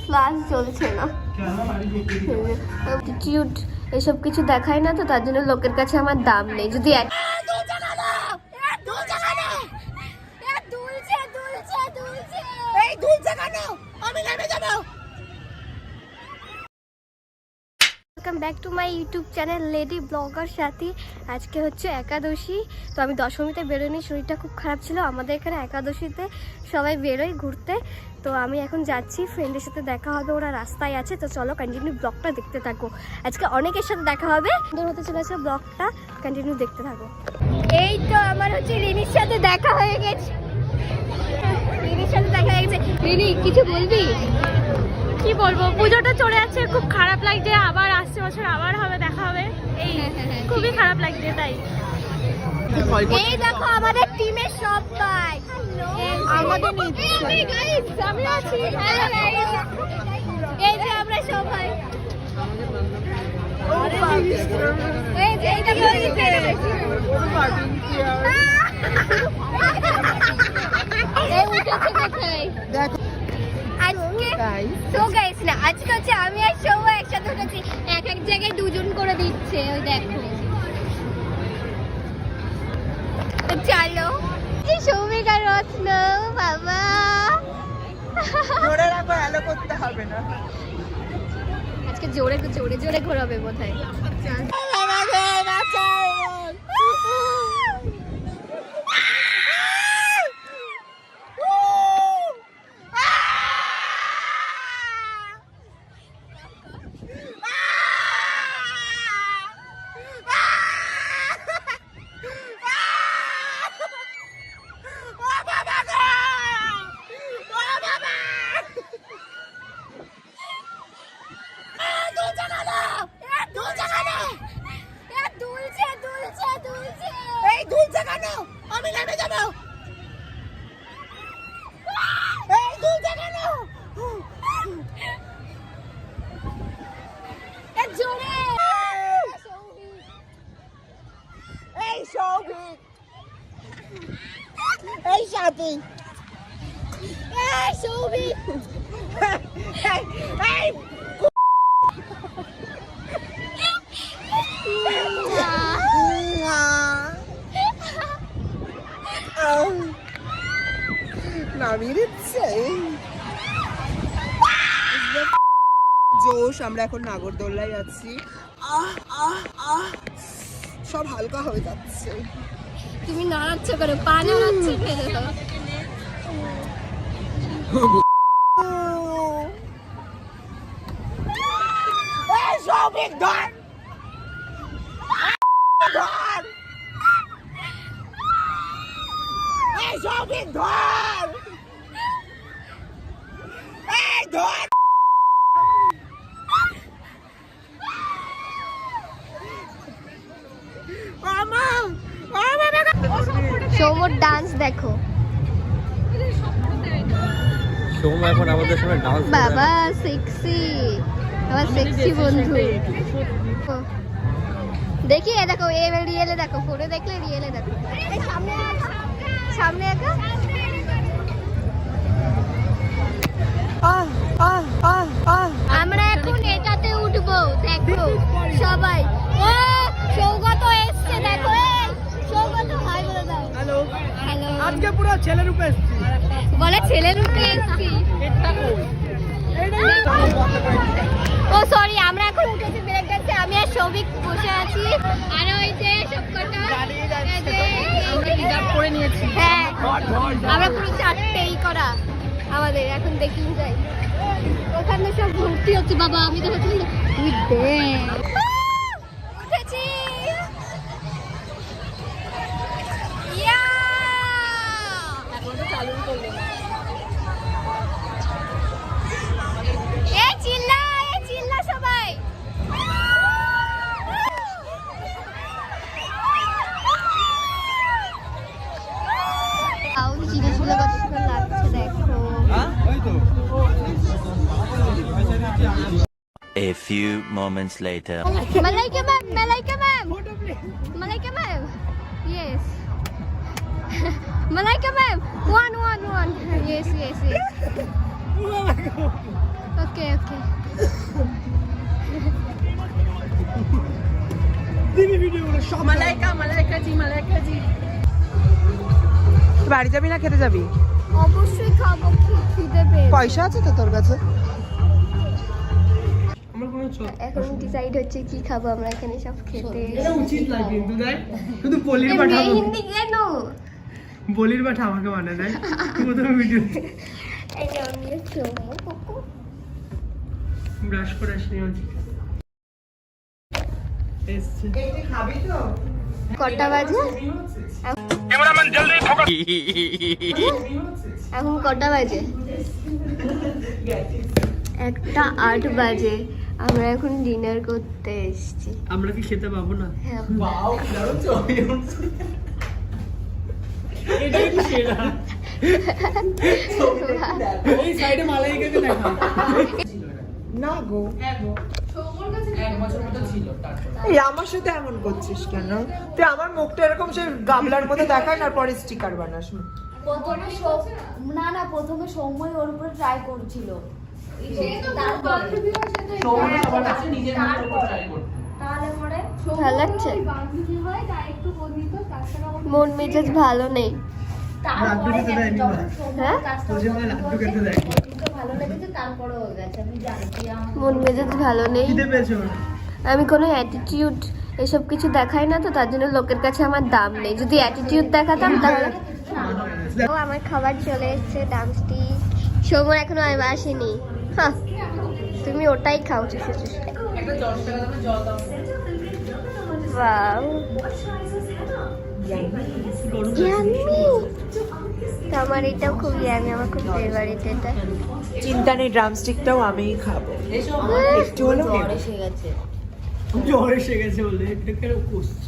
Class চলছে না, attitude এসব কিছু দেখায় না, তো তার জন্য লোকের কাছে আমার দাম নেই। যদি welcome back to my YouTube channel lady blogger সাথী। আজকে হচ্ছে একাদশী, তো আমি দশমীতে বেরোয়নি, শরীরটা খুব খারাপ ছিল। আমাদের এখানে একাদশীতে সবাই বেরোয় ঘুরতে, তো আমি এখন যাচ্ছি, ফ্রেন্ডের সাথে দেখা হবে, ওরা রাস্তায় আছে। তো চলো কন্টিনিউ ব্লগটা দেখতে থাকো, আজকে অনেকের সাথে দেখা হবে, সুন্দর হতে চলেছে ব্লগটা, কন্টিনিউ দেখতে থাকো। এই তো আমার হচ্ছে রিনির সাথে দেখা হয়ে গেছে, রিনির সাথে দেখা হয়ে গেছে। রিনি কিছু বলবি? কি বলবো, পুজোটা চলে যাচ্ছে, খুব খারাপ লাগছে। আবার আসছে বছর আবার হবে, দেখা হবে, এই খুবই খারাপ লাগছে। তাই এই দেখো আমাদের টিমের সবাই, আমাদের আমি আছি, এই যে আমরা সবাই, এই যে এইটা বলছে এই উঠেছে দেখাই দেখো। আজকে তো গাইস না, আজকে হচ্ছে আমি আর সৌম একসাথে উঠেছি, এক এক জায়গায় দুজন করে দিচ্ছে, ওই দেখো। চলো এই সৌমিক আর রত্ন, বাবা জোরে রাখো, হ্যালো করতে হবে না। আজকে জোরে জোরে জোরে ঘোরাবে বোধহয়। আমি নেমে যাবো, এই সৌভিক, এই সাথী, এই সৌমিক, এই নামিয়ে দিচ্ছে জোশ। আমরা এখন নাগরদোল্লায় আছি, সব হালকা হয়ে যাচ্ছে। তুমি নাড়াচ্ছ করে, পা নাড়াচ্ছ কেন? সৌভিক ধর, ধর, এই সৌভিক ধর, এই ধর। সৌমর ডান্স দেখো, সৌম এখন আমাদের সঙ্গে ডান্স করবে। বাবা সেক্সি, আমার সেক্সি বন্ধু। দেখি এ দেখো, এ রিয়েলে দেখো, ফোনে দেখলে রিয়েলে দেখো। এই সামনে সামনে একা, আমরা এখন এটাতে উঠবো, দেখো সবাই। ও সৌগত এসছে, দেখো এই সৌগত হাই বলে দাও। হ্যালো, হ্যালো, আজকে পুরো ছেলে রূপে এসেছি, বলে ছেলে রূপে এসছি। ও সরি, আমরা এখন উঠেছি ব্রেক ডান্সে, আমি আর সৌভিক বসে আছি, আর ওই যে সবকটা রিজার্ভ করে নিয়েছি। হ্যাঁ, আমরা পুরো চারটেই করা আমাদের। এখন দেখি যাই, ওখানে সব ভর্তি হচ্ছে। বাবা আমি তো হচ্ছি উঠেছি, এই চিল্লা সবাই। জিনিসগুলো কত সুন্দর লাগছে দেখো। A few moments later. Malaika ma'am, yes. Malaika ma'am, one. Yes. ওকে ওকে দিবি ভিডিও গুলো সব মালাইকা জি বাড়ি যাবি না খেতে যাবি? অবশ্যই খাবো, খিদে পেয়েছে। পয়সা আছে তো তোর কাছে? আমার কোনো চল এখন ডিসাইড হচ্ছে কি খাবো আমরা এখানে সব খেতে। এটা উচিত না কিন্তু দেখ শুধু বলির পাঠা হিন্দি কেন? বলির পাঠা আমাকে মানে দেখ প্রথমে ভিডিও এই যে আমি চোমো কুকু। ব্রাশ করে আসি এসছে খাবি তো কটা বাজে? এখন কটা বাজে? 1:08 বাজে। আমরা এখন ডিনার করতে এসেছি। আমরা কি খেতে পাবো না? হ্যাঁ, বাও দারুণ চলে এটাই কি সেরা ওই সাইডে মালাইকাকে দেখা না গো এই আমার সাথে এমন করছিস কেন? তুই আমার মুখটা এরকম সে গামলার মধ্যে দেখায় না পরে স্টিকার বানাস। প্রথমে সৌম্যই ওর উপরে ট্রাই করছিল। ভালো লাগছে? মন মেজাজ ভালো নেই। লাড্ডু খেতে দেয়নি মা হ্যাঁ, তোর মনে লাড্ডু খেতে দেয়নি মন মেজাজ ভালো নেই। খিদে পেয়েছে ওর আমি কোনো অ্যাটিটিউড এসব কিছু দেখাই না, তো তার জন্য লোকের কাছে আমার দাম নেই। যদি অ্যাটিটিউড দেখাতাম তাহলে। ও আমার খাবার চলে এসেছে, ড্রামস্টিক। সৌম্য এখনো আসেনি। হ্যাঁ, তুমি ওটাই খাও চুষে চুষে। Wow, yummy. তো আমার এটাও খুব ইয়াম্মি, আমার খুব ফেভারিট এটা। চিন্তা নেই, ড্রামস্টিকটাও আমিই খাবো। একটু হলেও নেব। জ্বর এসে গেছে বলে এটা কেন করছিস?